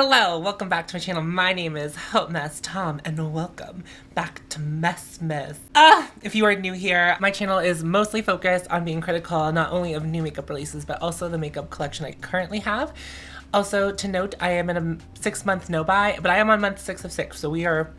Hello, welcome back to my channel. My name is hautemesstom and welcome back to Messmas. If you are new here, my channel is mostly focused on being critical not only of new makeup releases but also the makeup collection I currently have. Also to note, I am in a 6-month no-buy, but I am on month 6 of 6, so we are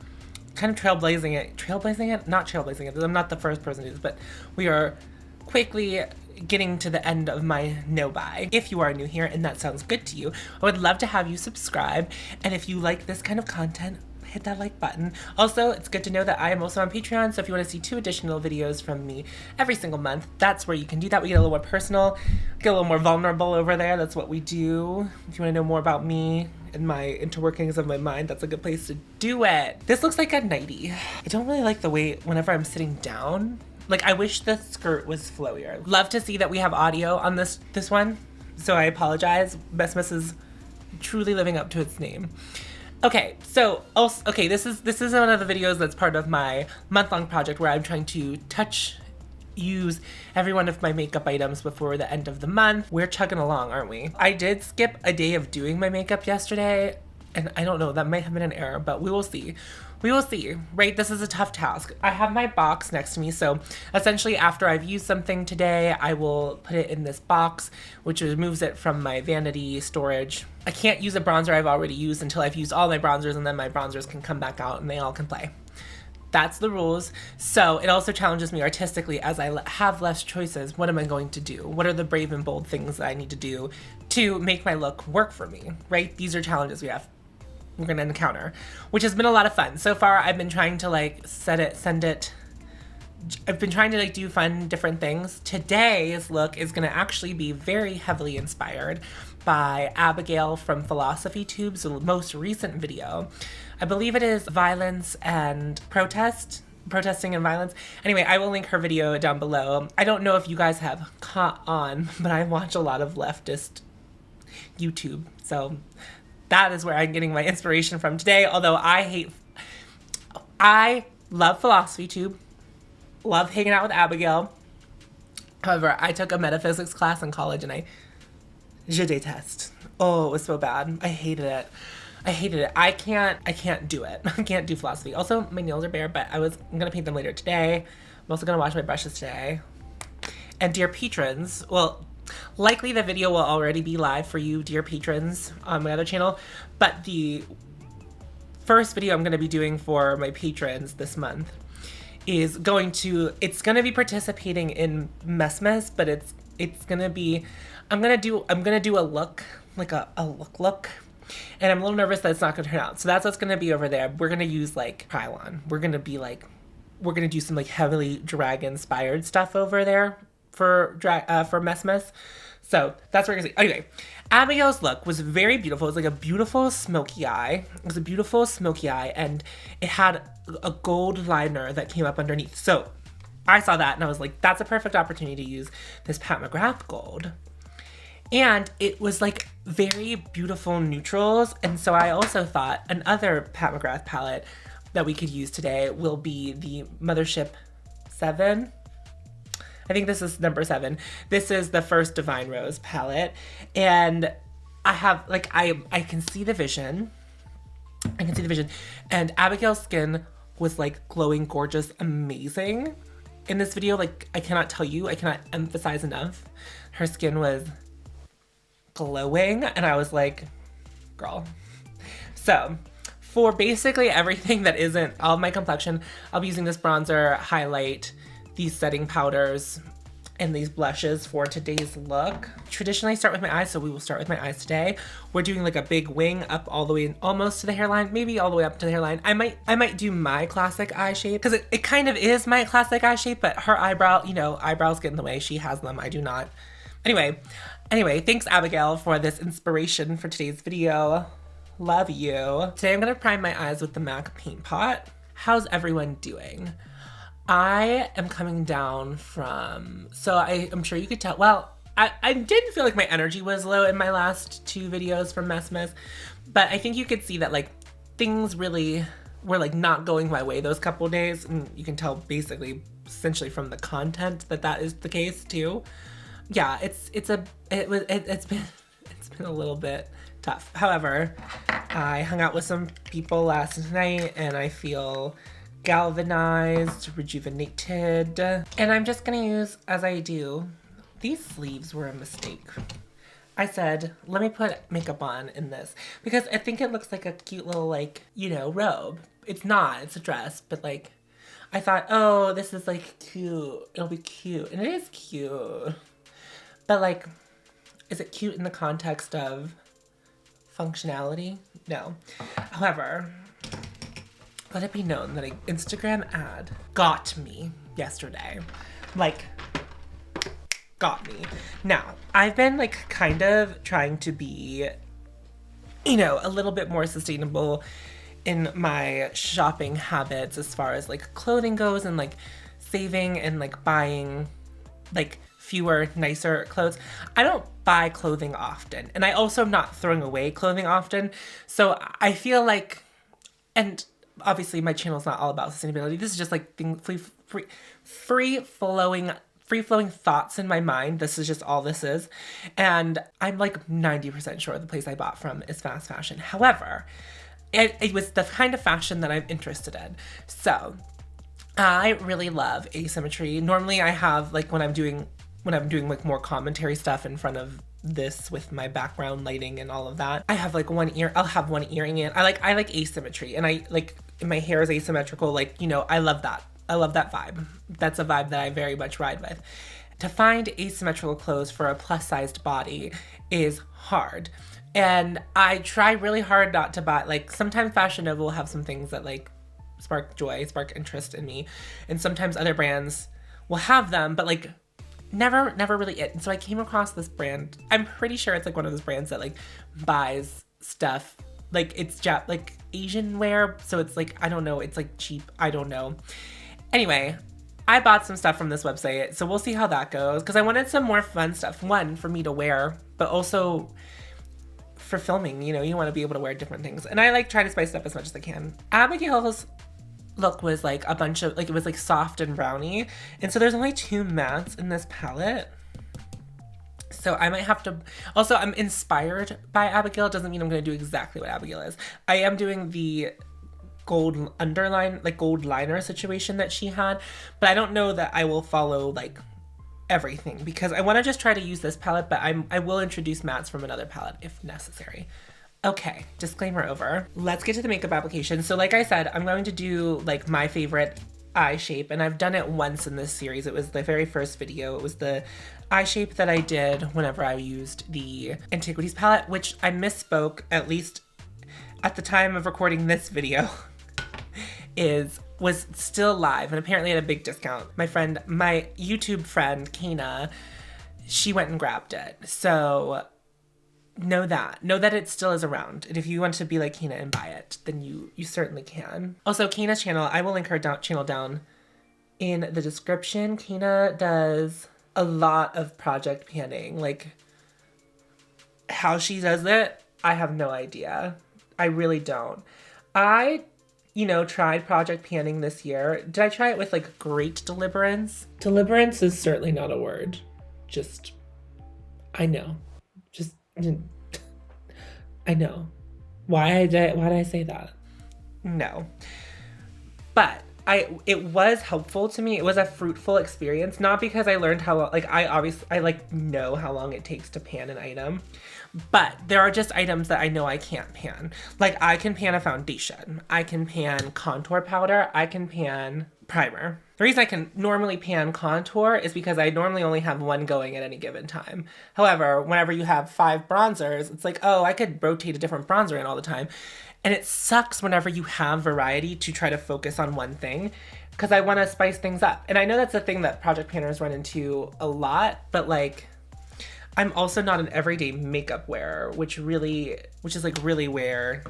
kind of trailblazing it? Not trailblazing it, I'm not the first person to do this, but we are quickly getting to the end of my no-buy. If you are new here and that sounds good to you, I would love to have you subscribe, and if you like this kind of content, hit that like button. Also, it's good to know that I am also on Patreon, so if you want to see 2 additional videos from me every single month, that's where you can do that. We get a little more personal, get a little more vulnerable over there. That's what we do. If you want to know more about me and my interworkings of my mind, that's a good place to do it. This looks like a nightie. I don't really like the way whenever I'm sitting down, like, I wish the skirt was flowier. Love to see that we have audio on this one, so I apologize. Messmas is truly living up to its name. Okay, so also, this is one of the videos that's part of my month-long project where I'm trying to use every one of my makeup items before the end of the month. We're chugging along, aren't we? I did skip a day of doing my makeup yesterday, and I don't know, that might have been an error, but we will see. We will see, right? This is a tough task. I have my box next to me, so essentially after I've used something today, I will put it in this box, which removes it from my vanity storage. I can't use a bronzer I've already used until I've used all my bronzers, and then my bronzers can come back out and they all can play. That's the rules. So it also challenges me artistically as I have less choices. What am I going to do? What are the brave and bold things that I need to do to make my look work for me, right? These are challenges we're gonna encounter, which has been a lot of fun. So far, I've been trying to like I've been trying to like do fun, different things. Today's look is gonna actually be very heavily inspired by Abigail from Philosophy Tube's most recent video. I believe it is Violence and Protesting and Violence. Anyway, I will link her video down below. I don't know if you guys have caught on, but I watch a lot of leftist YouTube, so that is where I'm getting my inspiration from today, although I love Philosophy Tube, love hanging out with Abigail. However, I took a metaphysics class in college and je déteste. Oh, it was so bad. I hated it. I can't do it. I can't do philosophy. Also, my nails are bare, but I'm gonna paint them later today. I'm also gonna wash my brushes today. And dear patrons, well, likely the video will already be live for you, dear patrons, on my other channel, but the first video I'm going to be doing for my patrons this month is it's going to be participating in Messmas, but it's going to be, I'm going to do a look, like a look, and I'm a little nervous that it's not going to turn out. So that's what's going to be over there. We're going to use like try on. We're going to do some like heavily drag inspired stuff over there for Messmas. So that's what we're gonna see. Anyway, Abigail's look was very beautiful. It was like a beautiful smoky eye. And it had a gold liner that came up underneath. So I saw that and I was like, that's a perfect opportunity to use this Pat McGrath gold. And it was like very beautiful neutrals. And so I also thought another Pat McGrath palette that we could use today will be the Mothership 7. I think this is number 7. This is the first Divine Rose palette. And I have, like, I can see the vision. And Abigail's skin was, like, glowing, gorgeous, amazing. In this video, like, I cannot emphasize enough. Her skin was glowing. And I was like, girl. So, for basically everything that isn't all of my complexion, I'll be using this bronzer, highlight, these setting powders, and these blushes for today's look. Traditionally I start with my eyes, so we will start with my eyes today. We're doing like a big wing up all the way almost to the hairline, maybe all the way up to the hairline. I might do my classic eye shape, because it kind of is my classic eye shape, but her eyebrow, eyebrows get in the way. She has them, I do not. Anyway, thanks Abigail for this inspiration for today's video. Love you. Today I'm gonna prime my eyes with the MAC Paint Pot. How's everyone doing? I am coming down from, so I'm sure you could tell, well, I didn't feel like my energy was low in my last 2 videos from Messmas, but I think you could see that like things really were like not going my way those couple days, and you can tell basically essentially from the content that is the case too. Yeah, it's been a little bit tough. However, I hung out with some people last night and I feel galvanized, rejuvenated. And I'm just gonna use, as I do, these sleeves were a mistake. I said, let me put makeup on in this because I think it looks like a cute little, like, you know, robe. It's not, it's a dress, but like, I thought, oh, this is like cute. It'll be cute. And it is cute. But like, is it cute in the context of functionality? No. However, let it be known that an Instagram ad got me yesterday. Like, got me. Now, I've been like kind of trying to be, you know, a little bit more sustainable in my shopping habits as far as like clothing goes and like saving and like buying like fewer, nicer clothes. I don't buy clothing often. And I also am not throwing away clothing often. So I feel like, and obviously my channel is not all about sustainability. This is just like free-flowing thoughts in my mind. This is just all this is. And I'm like 90% sure the place I bought from is fast fashion. However, it was the kind of fashion that I'm interested in. So I really love asymmetry. Normally I have like when I'm doing like more commentary stuff in front of this with my background lighting and all of that, I have like I'll have one earring in. I like asymmetry, and I like my hair is asymmetrical. Like, you know, I love that. I love that vibe. That's a vibe that I very much ride with. To find asymmetrical clothes for a plus-sized body is hard. And I try really hard not to buy, like, sometimes Fashion Nova will have some things that like spark joy, spark interest in me. And sometimes other brands will have them, but like never really it. And so I came across this brand. I'm pretty sure it's like one of those brands that like buys stuff. Like it's like Asian wear. So it's like, I don't know. It's like cheap. I don't know. Anyway, I bought some stuff from this website. So we'll see how that goes. Cause I wanted some more fun stuff. One, for me to wear, but also for filming, you know, you want to be able to wear different things. And I like try to spice it up as much as I can. Abigail's look was like a bunch of, like, it was like soft and browny. And so there's only 2 mattes in this palette. So I might have to, also I'm inspired by Abigail. Doesn't mean I'm going to do exactly what Abigail is. I am doing the gold underline, like gold liner situation that she had, but I don't know that I will follow like everything because I want to just try to use this palette, but I will introduce mattes from another palette if necessary. Okay, disclaimer over. Let's get to the makeup application. So like I said, I'm going to do like my favorite eye shape, and I've done it once in this series. It was the very first video. It was the eye shape that I did whenever I used the Antiquities palette, which I misspoke, at least at the time of recording this video, was still live and apparently at a big discount. My YouTube friend, Kana, she went and grabbed it. So know that it still is around. And if you want to be like Kana and buy it, then you certainly can. Also, Kana's channel, I will link her channel down in the description. Kana does a lot of project panning. Like, how she does it, I have no idea. I really don't. I, you know, tried project panning this year. Did I try it with like great deliverance? Deliverance is certainly not a word. Just, I know. Just, I know. Why did I say that? No. But it was helpful to me. It was a fruitful experience, not because I learned how long, like I like know how long it takes to pan an item, but there are just items that I know I can't pan. Like I can pan a foundation, I can pan contour powder, I can pan primer. The reason I can normally pan contour is because I normally only have one going at any given time. However, whenever you have 5 bronzers, it's like, oh, I could rotate a different bronzer in all the time. And it sucks whenever you have variety to try to focus on one thing because I want to spice things up. And I know that's a thing that project panners run into a lot, but like I'm also not an everyday makeup wearer, which is like really where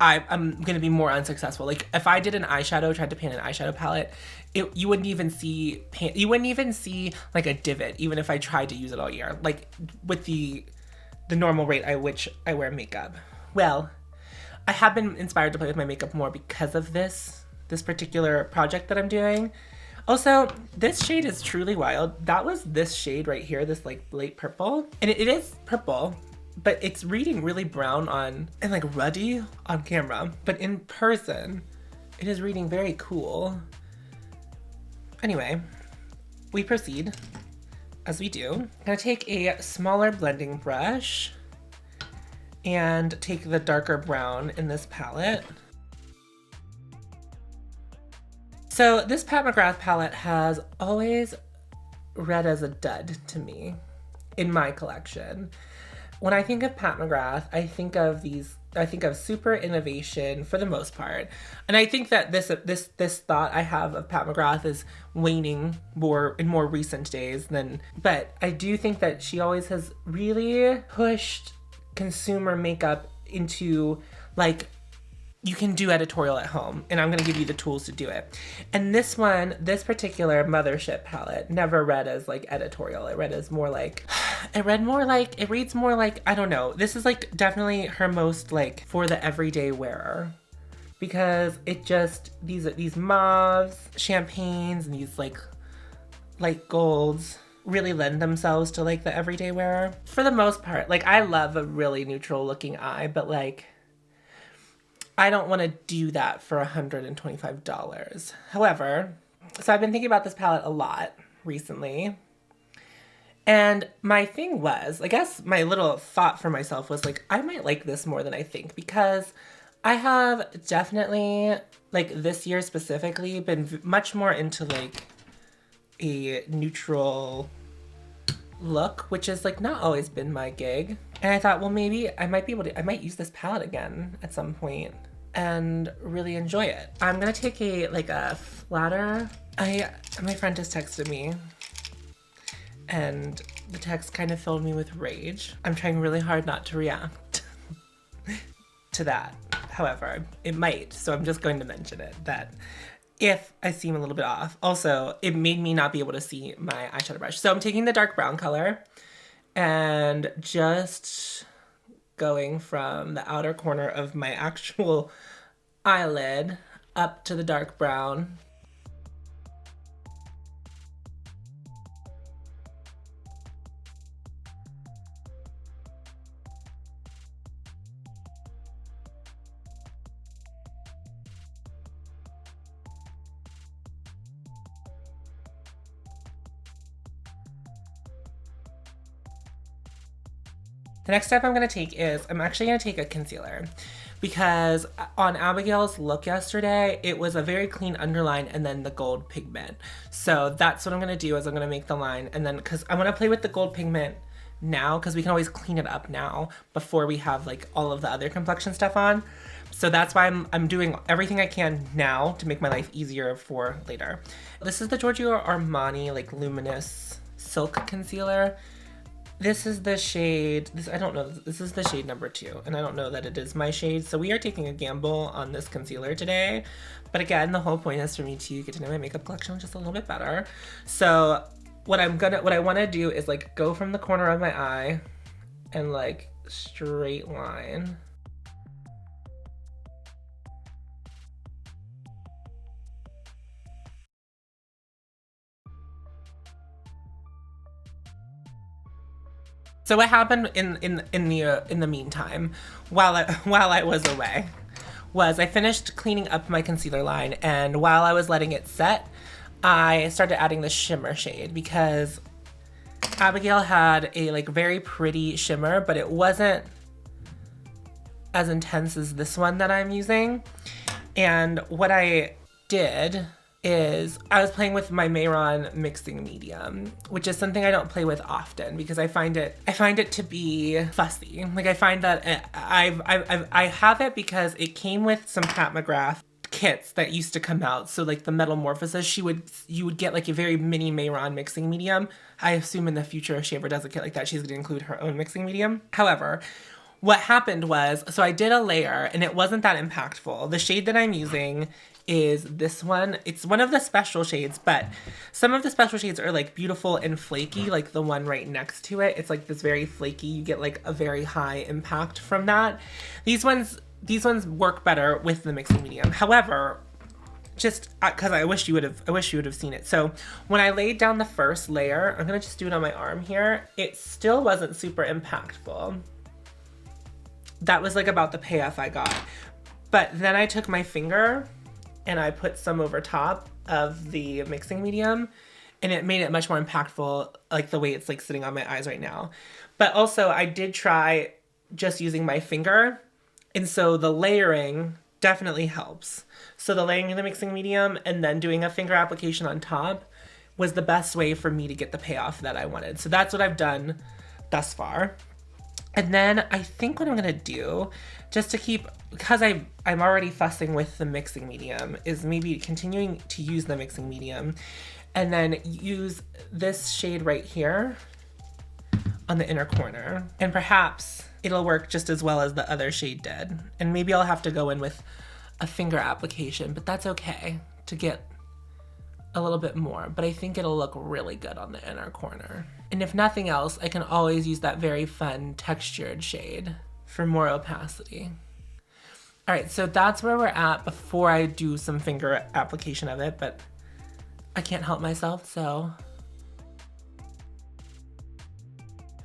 I'm going to be more unsuccessful. Like if I did an eyeshadow, tried to pan an eyeshadow palette, you wouldn't even see like a divot, even if I tried to use it all year, like with the normal rate at which I wear makeup. Well, I have been inspired to play with my makeup more because of this particular project that I'm doing. Also, this shade is truly wild. That was this shade right here, this like light purple. And it is purple, but it's reading really brown on, and like ruddy on camera, but in person, it is reading very cool. Anyway, we proceed as we do. I'm gonna take a smaller blending brush and take the darker brown in this palette. So this Pat McGrath palette has always read as a dud to me in my collection. When I think of Pat McGrath, I think of super innovation for the most part. And I think that this thought I have of Pat McGrath is waning more in more recent days than, but I do think that she always has really pushed consumer makeup into like, you can do editorial at home, and I'm gonna give you the tools to do it. And this one, this particular Mothership palette never read as like editorial. It read as more like, it reads more like, I don't know. This is like definitely her most like for the everyday wearer, because it just, these mauves, champagnes, and these like light golds really lend themselves to like the everyday wearer. For the most part, like I love a really neutral looking eye, but like, I don't want to do that for $125. However, so I've been thinking about this palette a lot recently. And my thing was, I guess my little thought for myself was like, I might like this more than I think, because I have definitely, like this year specifically, been much more into like a neutral look, which has like not always been my gig. And I thought, well, maybe I might use this palette again at some point and really enjoy it. I'm gonna take a flatter. My friend just texted me and the text kind of filled me with rage. I'm trying really hard not to react to that. However, it might, so I'm just going to mention it, that if I seem a little bit off. Also, it made me not be able to see my eyeshadow brush. So I'm taking the dark brown color and just going from the outer corner of my actual eyelid up to the dark brown. The next step I'm going to take is, I'm actually going to take a concealer, because on Abigail's look yesterday, it was a very clean underline and then the gold pigment. So that's what I'm going to do, is I'm going to make the line, and then, because I want to play with the gold pigment now, because we can always clean it up now before we have like all of the other complexion stuff on. So that's why I'm doing everything I can now to make my life easier for later. This is the Giorgio Armani like Luminous Silk Concealer. This is the shade, I don't know, this is the shade number 2, and I don't know that it is my shade, so we are taking a gamble on this concealer today. But again, the whole point is for me to get to know my makeup collection just a little bit better. So what I want to do is like go from the corner of my eye and like straight line. So what happened in the meantime, while I was away, was I finished cleaning up my concealer line, and while I was letting it set, I started adding the shimmer shade, because Abigail had a like very pretty shimmer, but it wasn't as intense as this one that I'm using. And what I did is I was playing with my Mehron mixing medium, which is something I don't play with often, because I find it to be fussy. Like I find that I have it because it came with some Pat McGrath kits that used to come out. So like the Metamorphosis, you would get like a very mini Mehron mixing medium. I assume in the future, if she ever does a kit like that, she's gonna include her own mixing medium. However, what happened was, so I did a layer and it wasn't that impactful. The shade that I'm using is this one. It's one of the special shades, but some of the special shades are like beautiful and flaky, like the one right next to it. It's like this very flaky, you get like a very high impact from that. These ones work better with the mixing medium. However, just because I wish you would have seen it. So when I laid down the first layer, I'm gonna just do it on my arm here. It still wasn't super impactful. that was like about the payoff I got. But then I took my finger and I put some over top of the mixing medium, and it made it much more impactful, like the way it's like sitting on my eyes right now. But also I did try just using my finger, and so the layering definitely helps. So the layering of the mixing medium and then doing a finger application on top was the best way for me to get the payoff that I wanted. So that's what I've done thus far. And then I think what I'm gonna do, just to keep, because I'm already fussing with the mixing medium, is maybe continuing to use the mixing medium and then use this shade right here on the inner corner. And perhaps it'll work just as well as the other shade did. And maybe I'll have to go in with a finger application, but that's okay to get a little bit more, but I think it'll look really good on the inner corner. And if nothing else, I can always use that very fun textured shade for more opacity. All right, so that's where we're at before I do some finger application of it, but I can't help myself, so.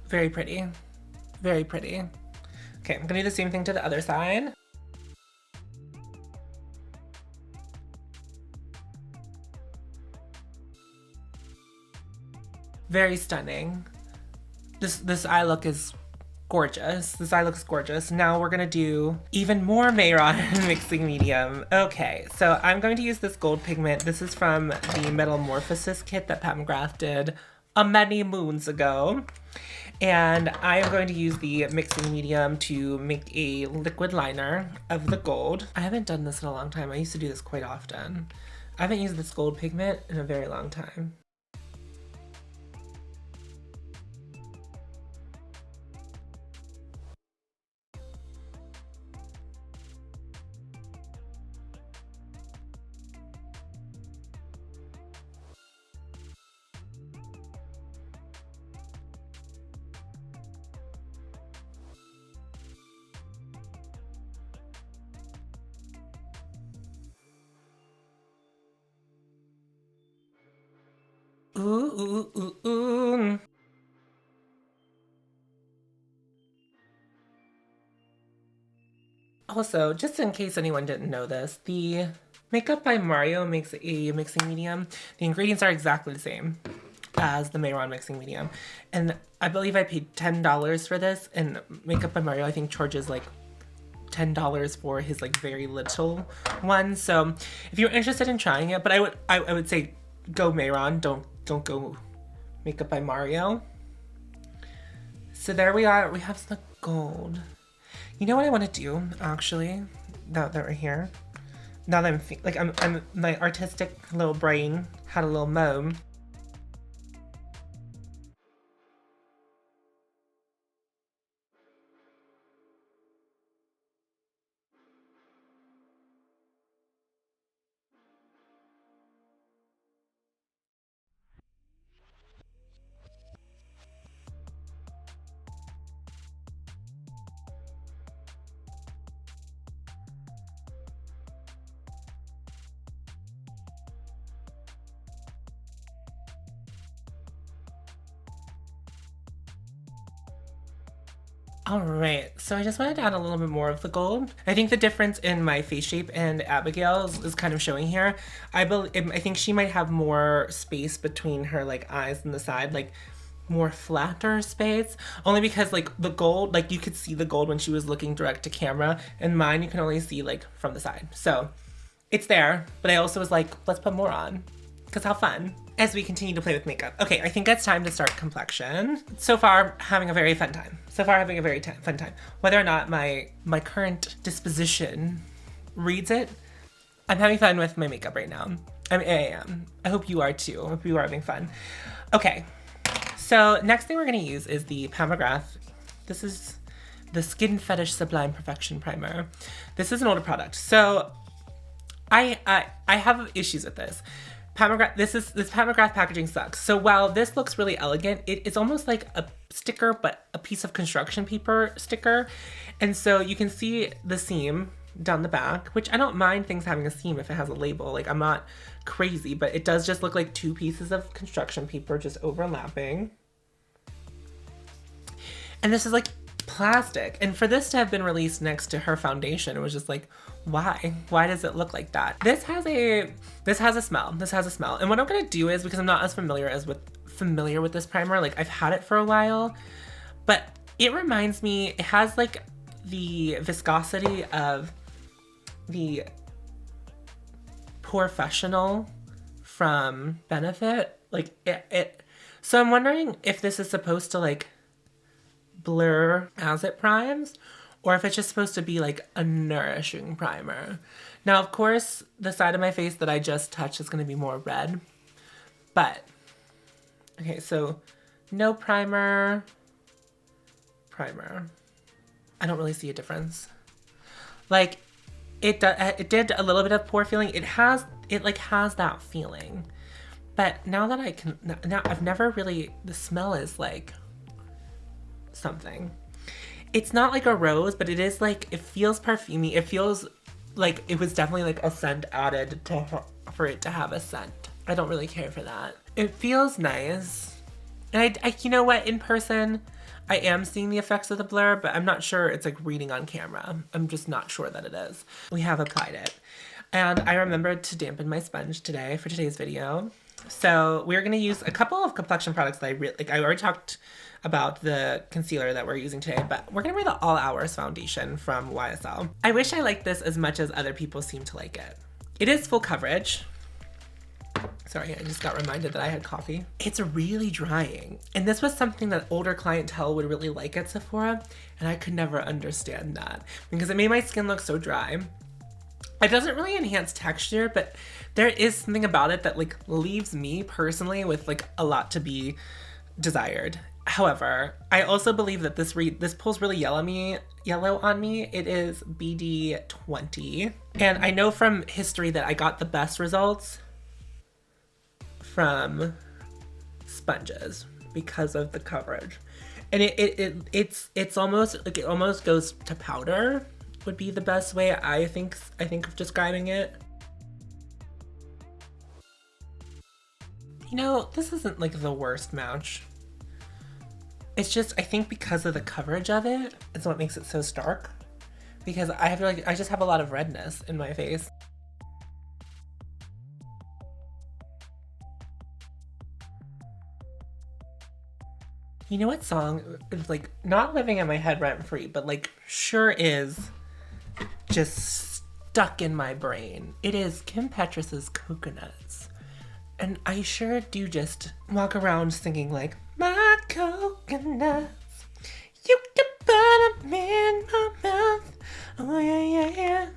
Very pretty, very pretty. Okay, I'm gonna do the same thing to the other side. Very stunning. This eye look is gorgeous. This eye looks gorgeous. Now we're gonna do even more Mehron mixing medium. Okay, so I'm going to use this gold pigment. This is from the Metamorphosis kit that Pat McGrath did many moons ago. And I am going to use the mixing medium to make a liquid liner of the gold. I haven't done this in a long time. I used to do this quite often. I haven't used this gold pigment in a very long time. Ooh, ooh, ooh, ooh. Also, just in case anyone didn't know this, the Makeup by Mario makes a mixing medium. The ingredients are exactly the same as the Mehron mixing medium. And I believe I paid $10 for this, and Makeup by Mario I think charges like $10 for his like very little one. So if you're interested in trying it, but I would say go Mehron, don't go Makeup by Mario. So there we are. We have the gold. You know what I want to do actually? Now that we're here, now that I'm my artistic little brain had a little moan. All right, so I just wanted to add a little bit more of the gold. I think the difference in my face shape and Abigail's is kind of showing here. I think she might have more space between her like eyes and the side, like more flatter space, only because like the gold, like you could see the gold when she was looking direct to camera, and mine you can only see like from the side. So it's there, but I also was like, let's put more on, because how fun. As we continue to play with makeup. Okay, I think it's time to start complexion. So far, having a very fun time. Fun time. Whether or not my current disposition reads it, I'm having fun with my makeup right now. I am. I hope you are too. I hope you are having fun. Okay, so next thing we're gonna use is the Pat McGrath. This is the Skin Fetish Sublime Perfection Primer. This is an older product, so I have issues with this. Pat McGrath, this Pat McGrath packaging sucks. So while this looks really elegant, it's almost like a sticker, but a piece of construction paper sticker. And so you can see the seam down the back, which I don't mind things having a seam if it has a label. Like, I'm not crazy, but it does just look like two pieces of construction paper just overlapping. And this is like plastic. And for this to have been released next to her foundation, it was just like, why? Why does it look like that? This has a smell. This has a smell. And what I'm gonna do is, because I'm not as familiar with this primer, like I've had it for a while, but it reminds me, it has like the viscosity of the Professional from Benefit. Like it. So I'm wondering if this is supposed to like blur as it primes, or if it's just supposed to be like a nourishing primer. Now, of course, the side of my face that I just touched is going to be more red, but okay, so no primer. I don't really see a difference. Like it did a little bit of pore feeling. It has that feeling, but now I've never really, the smell is like something. It's not like a rose, but it is like, it feels perfumey. It feels like it was definitely like a scent added for it to have a scent. I don't really care for that. It feels nice. And I you know what, in person, I am seeing the effects of the blur, but I'm not sure it's like reading on camera. I'm just not sure that it is. We have applied it. And I remembered to dampen my sponge today for today's video. So we're gonna use a couple of complexion products that I really like. I already talked about the concealer that we're using today, but we're gonna wear the All Hours foundation from YSL. I wish I liked this as much as other people seem to like it. It is full coverage. Sorry, I just got reminded that I had coffee. It's really drying. And this was something that older clientele would really like at Sephora, and I could never understand that because it made my skin look so dry. It doesn't really enhance texture, but there is something about it that like leaves me personally with like a lot to be desired. However, I also believe that this pulls really yellow on me. It is BD20. And I know from history that I got the best results from sponges because of the coverage. And it's almost like, it almost goes to powder would be the best way I think of describing it. You know, this isn't like the worst match. It's just, I think because of the coverage of it is what makes it so stark. Because I feel like I just have a lot of redness in my face. You know what song is like not living in my head rent free, but like sure is just stuck in my brain? It is Kim Petras' Coconuts. And I sure do just walk around singing like, my coconuts, you can put them in my mouth. Oh yeah, yeah, yeah.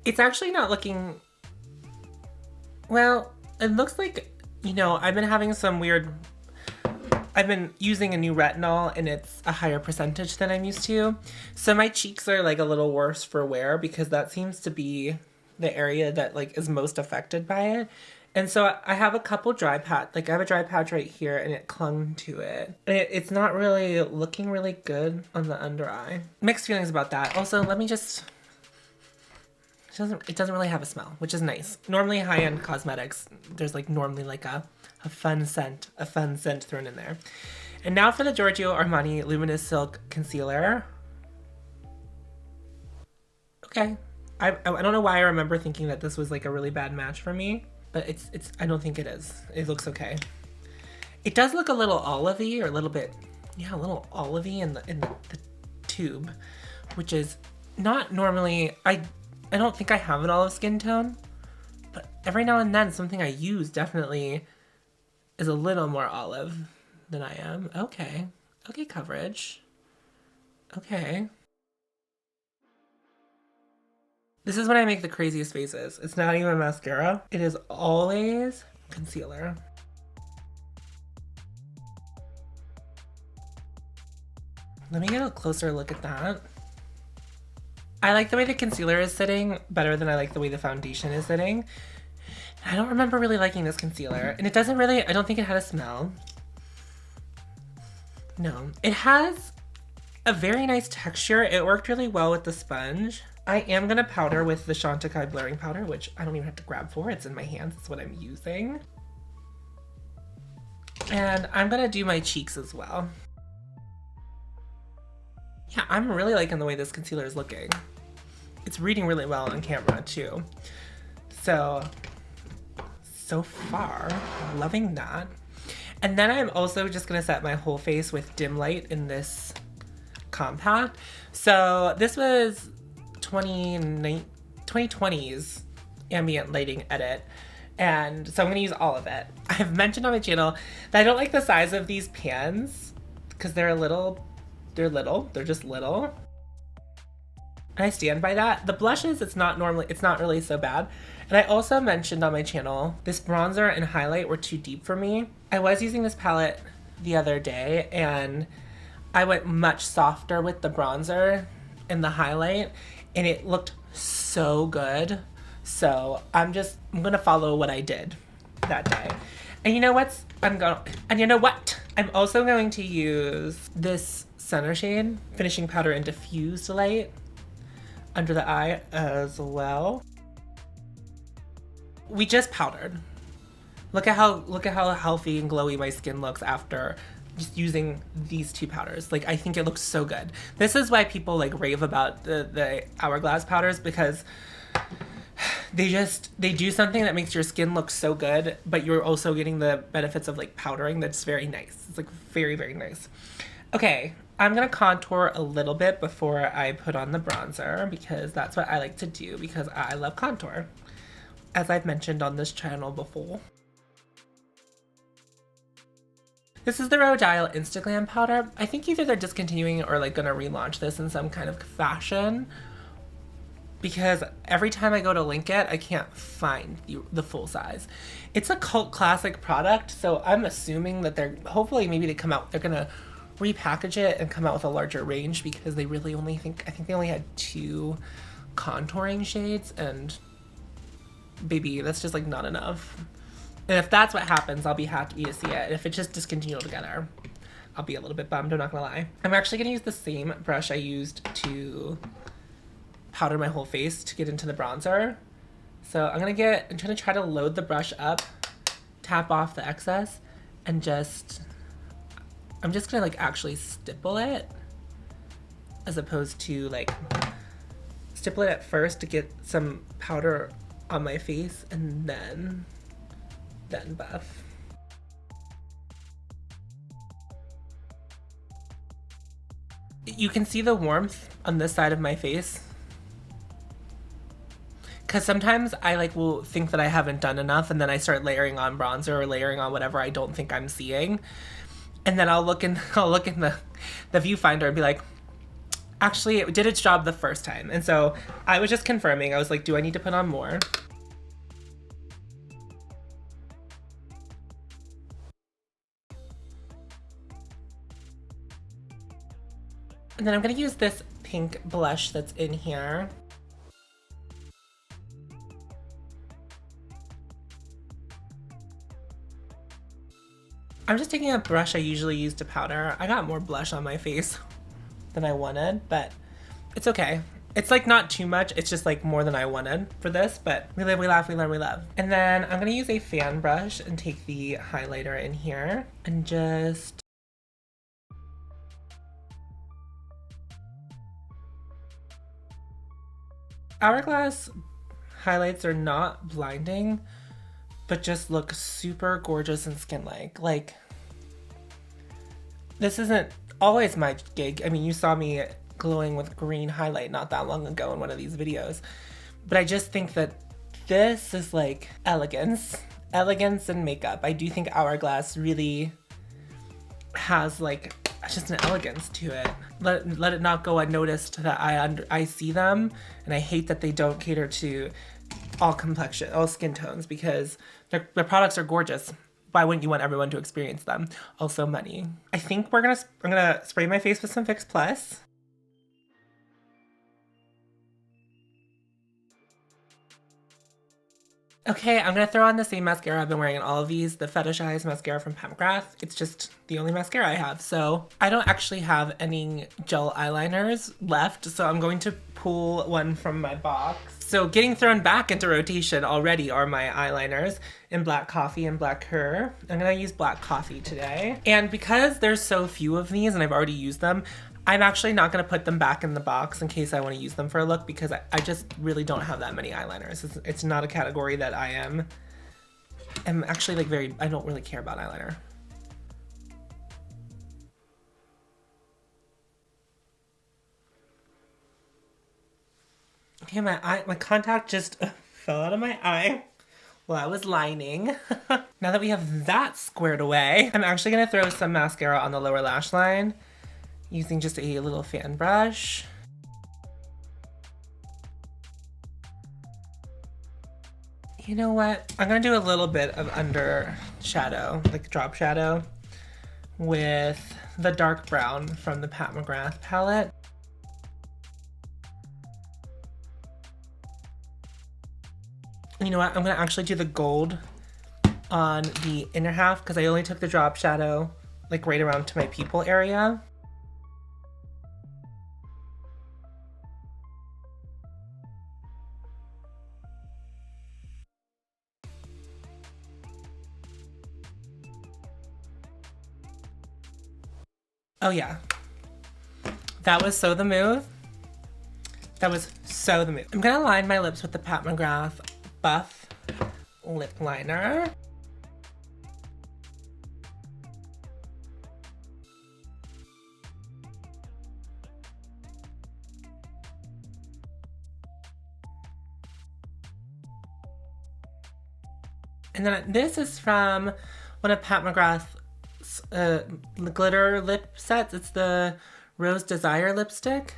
It's actually not looking, well, it looks like, you know, I've been using a new retinol and it's a higher percentage than I'm used to. So my cheeks are like a little worse for wear because that seems to be the area that like is most affected by it. And so I have a couple dry patch, like I have a dry patch right here and it clung to it. And it's not really looking really good on the under eye. Mixed feelings about that. Also, let me just, it doesn't really have a smell, which is nice. Normally high-end cosmetics, there's like normally like a fun scent thrown in there. And now for the Giorgio Armani Luminous Silk Concealer. Okay. I don't know why I remember thinking that this was like a really bad match for me, but it's I don't think it is. It looks okay. It does look a little olivey, or a little bit, yeah, a little olivey in the tube, which is not normally, I don't think I have an olive skin tone, but every now and then something I use definitely is a little more olive than I am. Okay. Okay, coverage. Okay. This is when I make the craziest faces. It's not even mascara. It is always concealer. Let me get a closer look at that. I like the way the concealer is sitting better than I like the way the foundation is sitting. I don't remember really liking this concealer. And it doesn't really, I don't think it had a smell. No. It has a very nice texture. It worked really well with the sponge. I am going to powder with the Chantecaille blurring powder, which I don't even have to grab for. It's in my hands. It's what I'm using. And I'm going to do my cheeks as well. Yeah, I'm really liking the way this concealer is looking. It's reading really well on camera too. So far, loving that. And then I'm also just going to set my whole face with dim light in this compact. So this was 2020's ambient lighting edit, and so I'm gonna use all of it. I've mentioned on my channel that I don't like the size of these pans because they're just little, and I stand by that. The blushes, it's not really so bad. And I also mentioned on my channel this bronzer and highlight were too deep for me. I was using this palette the other day and I went much softer with the bronzer and the highlight, and it looked so good. So I'm gonna follow what I did that day. And you know what? I'm also going to use this center shade, finishing powder and diffused light under the eye as well. We just powdered. Look at how healthy and glowy my skin looks after just using these two powders. Like, I think it looks so good. This is why people like rave about the Hourglass powders, because they do something that makes your skin look so good, but you're also getting the benefits of like powdering. That's very nice. It's like very, very nice. Okay, I'm gonna contour a little bit before I put on the bronzer, because that's what I like to do, because I love contour, as I've mentioned on this channel before. This is the Rodial Instaglam powder. I think either they're discontinuing or like gonna relaunch this in some kind of fashion, because every time I go to link it, I can't find the full size. It's a cult classic product, so I'm assuming that they're gonna repackage it and come out with a larger range, because they really I think they only had 2 contouring shades, and baby, that's just like not enough. And if that's what happens, I'll be happy to see it. And if it just discontinued altogether, I'll be a little bit bummed, I'm not gonna lie. I'm actually gonna use the same brush I used to powder my whole face to get into the bronzer. So I'm gonna try to load the brush up, tap off the excess, and I'm just gonna like actually stipple it, as opposed to like stipple it at first to get some powder on my face and then buff. You can see the warmth on this side of my face, because sometimes I will think that I haven't done enough, and then I start layering on bronzer or layering on whatever I don't think I'm seeing, and then I'll look in the viewfinder and be like, actually it did its job the first time. And so I was just confirming. I was like, do I need to put on more? And then I'm gonna use this pink blush that's in here. I'm just taking a brush I usually use to powder. I got more blush on my face than I wanted, but it's okay. It's like not too much, it's just like more than I wanted for this, but we live, we laugh, we learn, we love. And then I'm gonna use a fan brush and take the highlighter in here and just Hourglass highlights are not blinding, but just look super gorgeous and skin-like. Like, this isn't always my gig. I mean, you saw me glowing with green highlight not that long ago in one of these videos, but I just think that this is like elegance and makeup. I do think Hourglass really has like just an elegance to it. Let it not go unnoticed that I see them, and I hate that they don't cater to all skin tones, because their products are gorgeous. Why wouldn't you want everyone to experience them? Also money. I think I'm gonna spray my face with some Fix Plus. Okay, I'm gonna throw on the same mascara I've been wearing in all of these, the Fetish Eyes mascara from McGrath. It's just the only mascara I have. So I don't actually have any gel eyeliners left, so I'm going to pull one from my box. So getting thrown back into rotation already are my eyeliners in Black Coffee and Black Her. I'm gonna use Black Coffee today. And because there's so few of these and I've already used them, I'm actually not gonna put them back in the box in case I wanna use them for a look, because I just really don't have that many eyeliners. It's not a category that I am actually like I don't really care about eyeliner. Okay, my contact just fell out of my eye while I was lining. Now that we have that squared away, I'm actually gonna throw some mascara on the lower lash line using just a little fan brush. You know what? I'm gonna do a little bit of under shadow, like drop shadow, with the dark brown from the Pat McGrath palette. You know what? I'm gonna actually do the gold on the inner half because I only took the drop shadow like right around to my pupil area. Oh yeah, that was so the move. That was so the move. I'm gonna line my lips with the Pat McGrath Buff Lip Liner. And then this is from one of Pat McGrath's glitter lip sets. It's the Rose Desire lipstick.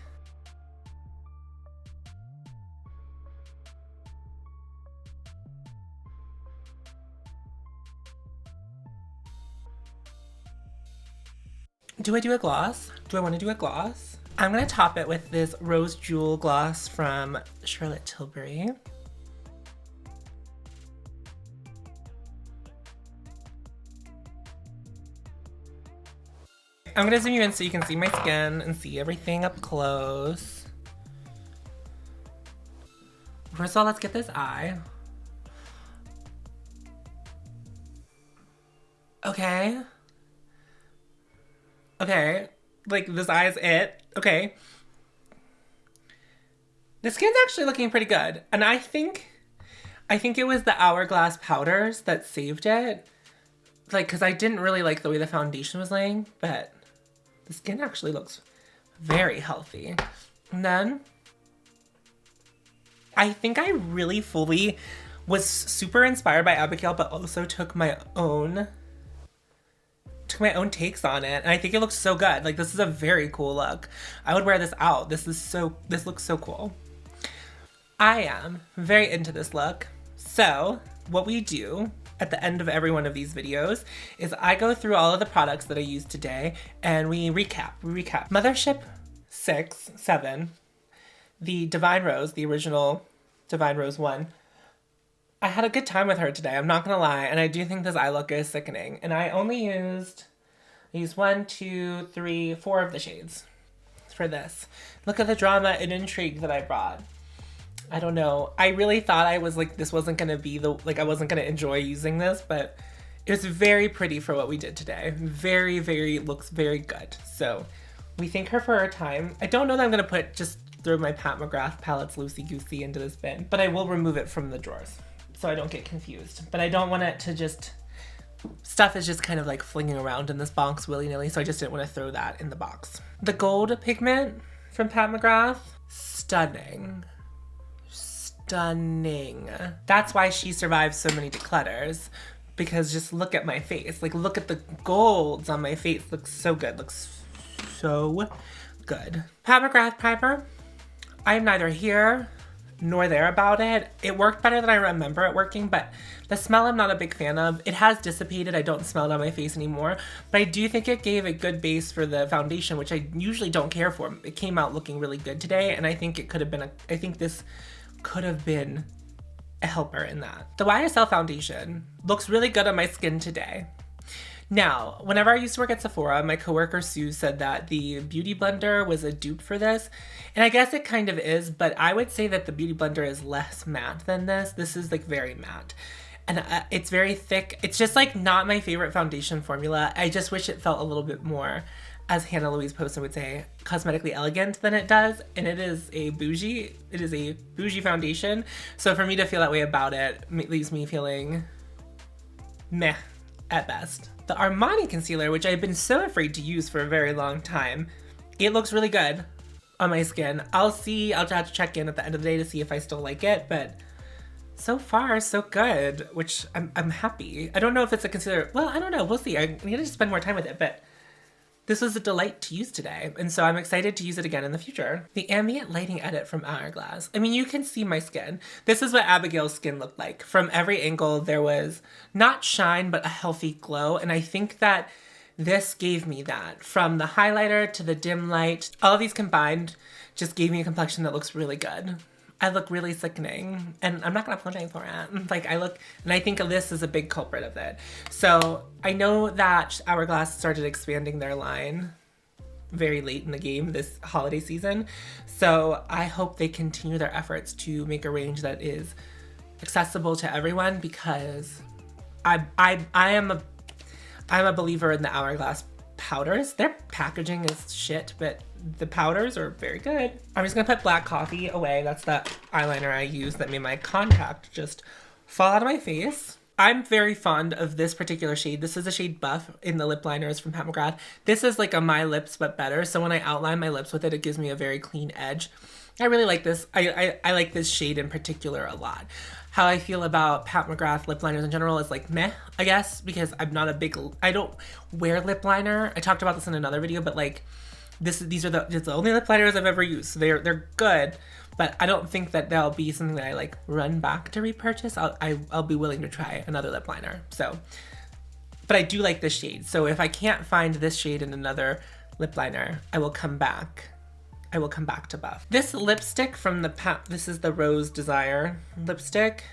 Do I do a gloss? Do I want to do a gloss? I'm going to top it with this Rose Jewel gloss from Charlotte Tilbury. I'm going to zoom you in so you can see my skin and see everything up close. First of all, let's get this eye. Okay. Okay, like this eye is it. Okay. The skin's actually looking pretty good. And I think it was the Hourglass powders that saved it. Like, cause I didn't really like the way the foundation was laying, but the skin actually looks very healthy. And then I think I really fully was super inspired by Abigail, but also took my own takes on it, and I think it looks so good. Like, this is a very cool look. I would wear this out. This looks so cool. I am very into this look. So what we do at the end of every one of these videos is I go through all of the products that I used today and we recap. Mothership 7, the Divine Rose, the original Divine Rose 1. I had a good time with her today, I'm not gonna lie, and I do think this eye look is sickening. And I only used 1, 2, 3, 4 of the shades for this. Look at the drama and intrigue that I brought. I don't know. I really thought I was like, this wasn't gonna be I wasn't gonna enjoy using this, but it was very pretty for what we did today. Looks very good. So we thank her for her time. I don't know that I'm gonna throw my Pat McGrath palettes loosey-goosey into this bin, but I will remove it from the drawers so I don't get confused. But I don't want it to stuff is just kind of like flinging around in this box willy-nilly, so I just didn't want to throw that in the box. The gold pigment from Pat McGrath, stunning. That's why she survives so many declutters, because just look at my face. Like, look at the golds on my face. Looks so good. Looks so good. Pat McGrath primer. I am neither here nor there about it. It worked better than I remember it working, but the smell I'm not a big fan of. It has dissipated. I don't smell it on my face anymore, but I do think it gave a good base for the foundation, which I usually don't care for. It came out looking really good today, and I think it could have been I think this could have been a helper in that. The YSL foundation looks really good on my skin today. Now, whenever I used to work at Sephora, my coworker Sue said that the Beauty Blender was a dupe for this. And I guess it kind of is, but I would say that the Beauty Blender is less matte than this. This is like very matte. And it's very thick. It's just like not my favorite foundation formula. I just wish it felt a little bit more, as Hannah Louise Poston would say, cosmetically elegant than it does. And it is a bougie foundation. So for me to feel that way about it leaves me feeling meh at best. The Armani Concealer, which I've been so afraid to use for a very long time, it looks really good on my skin. I'll have to check in at the end of the day to see if I still like it, but so far, so good, which I'm happy. I don't know if it's a concealer. Well, I don't know. We'll see. I need to spend more time with it, but this was a delight to use today, and so I'm excited to use it again in the future. The Ambient Lighting Edit from Hourglass. I mean, you can see my skin. This is what Abigail's skin looked like. From every angle, there was not shine, but a healthy glow, and I think that this gave me that. From the highlighter to the dim light, all of these combined just gave me a complexion that looks really good. I look really sickening, and I'm not gonna apologize for it. Like, and I think this is a big culprit of it. So I know that Hourglass started expanding their line very late in the game this holiday season. So I hope they continue their efforts to make a range that is accessible to everyone, because I'm a believer in the Hourglass powders. Their packaging is shit, but the powders are very good. I'm just gonna put black coffee away. That's the eyeliner I used that made my contact just fall out of my face. I'm very fond of this particular shade. This is the shade Buff in the lip liners from Pat McGrath. This is like a My Lips but better. So when I outline my lips with it, it gives me a very clean edge. I really like this. I like this shade in particular a lot. How I feel about Pat McGrath lip liners in general is like meh, I guess, because I don't wear lip liner. I talked about this in another video, but like these are the only lip liners I've ever used. So they're good, but I don't think that they'll be something that I like run back to repurchase. I'll be willing to try another lip liner. So, but I do like this shade. So if I can't find this shade in another lip liner, I will come back to Buff. This lipstick from this is the Rose Desire lipstick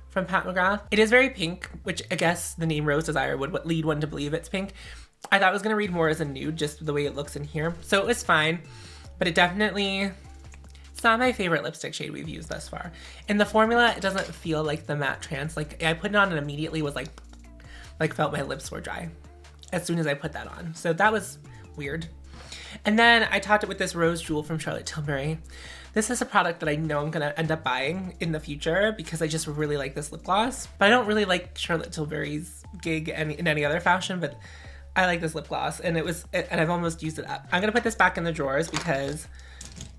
from Pat McGrath. It is very pink, which I guess the name Rose Desire would lead one to believe it's pink. I thought it was gonna read more as a nude, just the way it looks in here. So it was fine, but it's not my favorite lipstick shade we've used thus far. In the formula, it doesn't feel like the matte trance. Like I put it on and immediately was like felt my lips were dry as soon as I put that on. So that was weird. And then I topped it with this Rose Jewel from Charlotte Tilbury. This is a product that I know I'm gonna end up buying in the future because I just really like this lip gloss. But I don't really like Charlotte Tilbury's gig in any other fashion, but I like this lip gloss, and I've almost used it up. I'm gonna put this back in the drawers because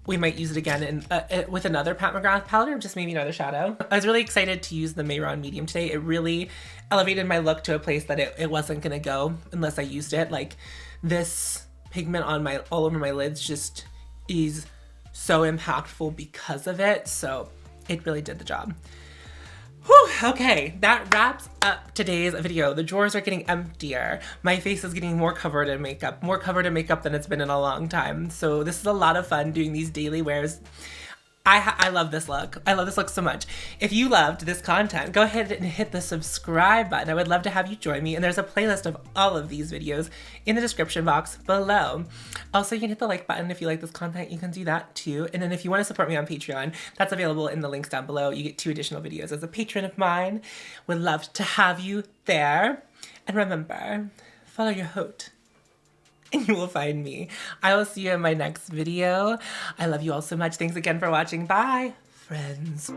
we might use it again with another Pat McGrath palette, or just maybe another shadow. I was really excited to use the Mayron Medium today. It really elevated my look to a place that it wasn't gonna go unless I used it. Like this pigment on all over my lids just is so impactful because of it. So it really did the job. Whew, okay, that wraps up today's video. The drawers are getting emptier. My face is getting more covered in makeup than it's been in a long time. So this is a lot of fun doing these daily wears. I love this look. I love this look so much. If you loved this content, go ahead and hit the subscribe button. I would love to have you join me, and there's a playlist of all of these videos in the description box below. Also, you can hit the like button if you like this content. You can do that too. And then if you want to support me on Patreon, that's available in the links down below. You get 2 additional videos as a patron of mine. Would love to have you there. And remember, follow your haute, and you will find me. I will see you in my next video. I love you all so much. Thanks again for watching. Bye, friends.